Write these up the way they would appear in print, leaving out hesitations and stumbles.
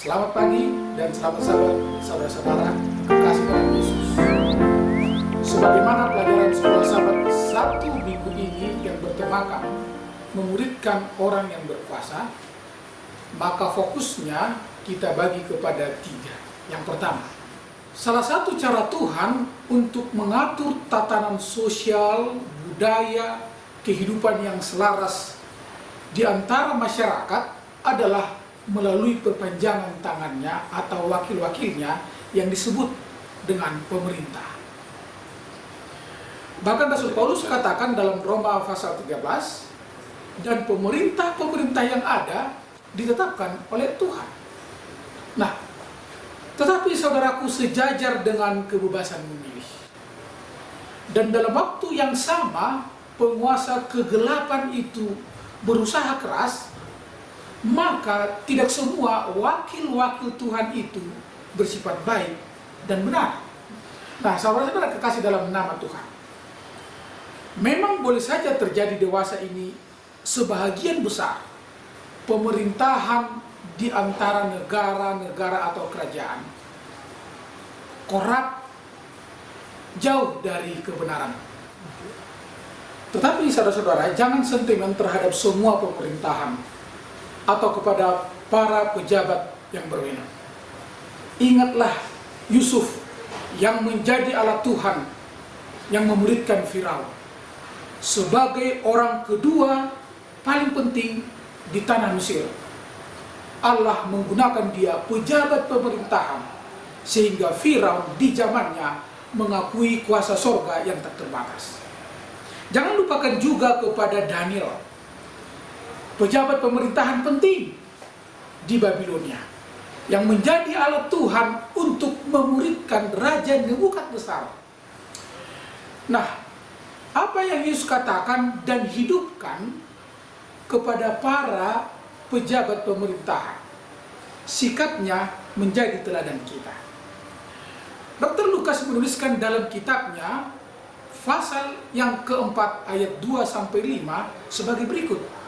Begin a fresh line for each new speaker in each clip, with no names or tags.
Selamat pagi dan selamat saudara-saudara kekasih dalam Yesus. Sebagaimana pelajaran sekolah sahabat Sabtu minggu ini yang bertemakan memuridkan orang yang berkuasa, maka fokusnya kita bagi kepada tiga. Yang pertama, salah satu cara Tuhan untuk mengatur tatanan sosial, budaya, kehidupan yang selaras di antara masyarakat adalah melalui perpanjangan tangannya atau wakil-wakilnya yang disebut dengan pemerintah. Bahkan Rasul Paulus katakan dalam Roma pasal 13, dan pemerintah-pemerintah yang ada ditetapkan oleh Tuhan. Nah, tetapi saudaraku, sejajar dengan kebebasan memilih. Dan dalam waktu yang sama, penguasa kegelapan itu berusaha keras, maka tidak semua wakil-wakil Tuhan itu bersifat baik dan benar. Nah, saudara-saudara kekasih dalam nama Tuhan, memang boleh saja terjadi dewasa ini sebahagian besar pemerintahan di antara negara-negara atau kerajaan korup, jauh dari kebenaran. Tetapi saudara-saudara, jangan sentimen terhadap semua pemerintahan atau kepada para pejabat yang berwenang. Ingatlah Yusuf yang menjadi alat Tuhan yang memuridkan Firaun sebagai orang kedua paling penting di tanah Mesir. Allah menggunakan dia pejabat pemerintahan sehingga Firaun di zamannya mengakui kuasa sorga yang tak terbatas. Jangan lupakan juga kepada Daniel, pejabat pemerintahan penting di Babilonia, yang menjadi alat Tuhan untuk memuridkan Raja Nebukadnezar. Nah, apa yang Yesus katakan dan hidupkan kepada para pejabat pemerintahan, sikapnya menjadi teladan kita. Dr. Lukas menuliskan dalam kitabnya pasal yang keempat ayat 2-5 sebagai berikut.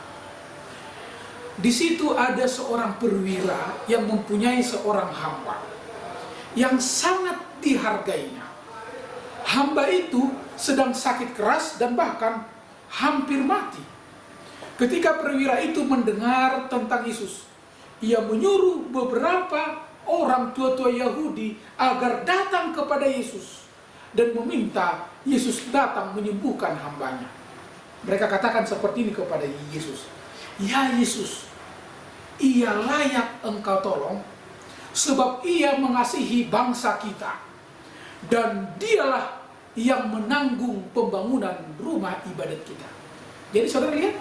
Di situ ada seorang perwira yang mempunyai seorang hamba yang sangat dihargainya. Hamba itu sedang sakit keras dan bahkan hampir mati. Ketika perwira itu mendengar tentang Yesus, ia menyuruh beberapa orang tua-tua Yahudi agar datang kepada Yesus dan meminta Yesus datang menyembuhkan hambanya. Mereka katakan seperti ini kepada Yesus, "Ya Yesus, ia layak engkau tolong, sebab ia mengasihi bangsa kita, dan dialah yang menanggung pembangunan rumah ibadat kita." Jadi saudara lihat,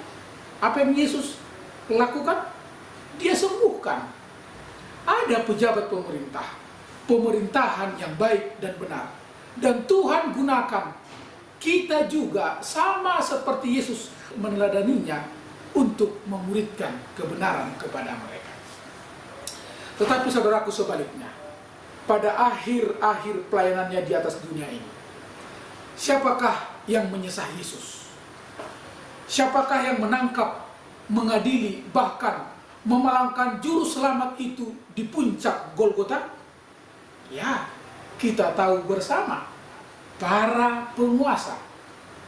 apa yang Yesus lakukan? Dia sembuhkan. Ada pejabat pemerintah, pemerintahan yang baik dan benar, dan Tuhan gunakan kita juga sama seperti Yesus meneladaninya untuk memuridkan kebenaran kepada mereka. Tetapi saudaraku, sebaliknya, pada akhir-akhir pelayanannya di atas dunia ini, siapakah yang menyesah Yesus? Siapakah yang menangkap, mengadili, bahkan memalangkan juru selamat itu di puncak Golgota? Ya, kita tahu bersama, para penguasa,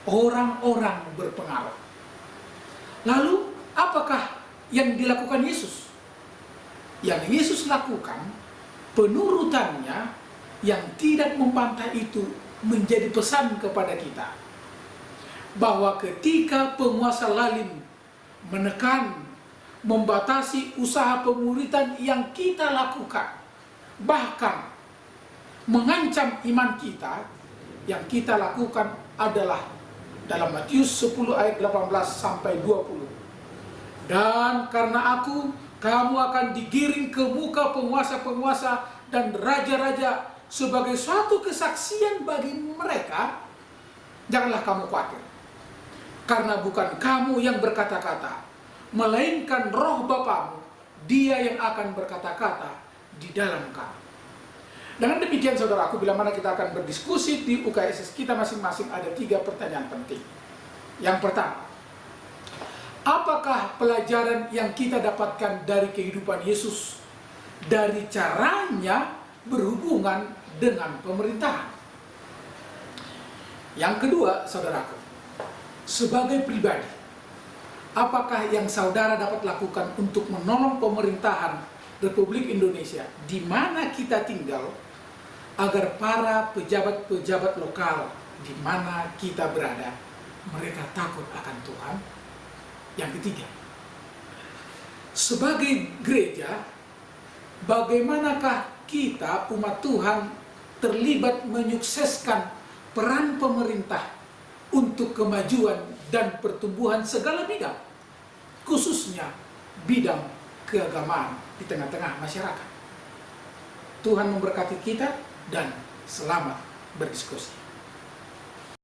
orang-orang berpengaruh. Lalu, apakah yang dilakukan Yesus? Yang Yesus lakukan, penurutannya yang tidak membantah itu menjadi pesan kepada kita, bahwa ketika penguasa lalim menekan, membatasi usaha pemuridan yang kita lakukan, bahkan mengancam iman kita, yang kita lakukan adalah dalam Matius 10 ayat 18-20. "Dan karena aku, kamu akan digiring ke muka penguasa-penguasa dan raja-raja sebagai suatu kesaksian bagi mereka. Janganlah kamu khawatir, karena bukan kamu yang berkata-kata, melainkan roh Bapamu, dia yang akan berkata-kata di dalam kamu." Dengan demikian saudaraku, bila mana kita akan berdiskusi di UKSS kita masing-masing, ada 3 pertanyaan penting. Yang pertama, apakah pelajaran yang kita dapatkan dari kehidupan Yesus dari caranya berhubungan dengan pemerintahan. Yang kedua, saudaraku, sebagai pribadi, apakah yang saudara dapat lakukan untuk menolong pemerintahan Republik Indonesia di mana kita tinggal, agar para pejabat-pejabat lokal di mana kita berada, mereka takut akan Tuhan? Yang ketiga, sebagai gereja, bagaimanakah kita umat Tuhan terlibat menyukseskan peran pemerintah untuk kemajuan dan pertumbuhan segala bidang, khususnya bidang keagamaan di tengah-tengah masyarakat. Tuhan memberkati kita dan selamat berdiskusi.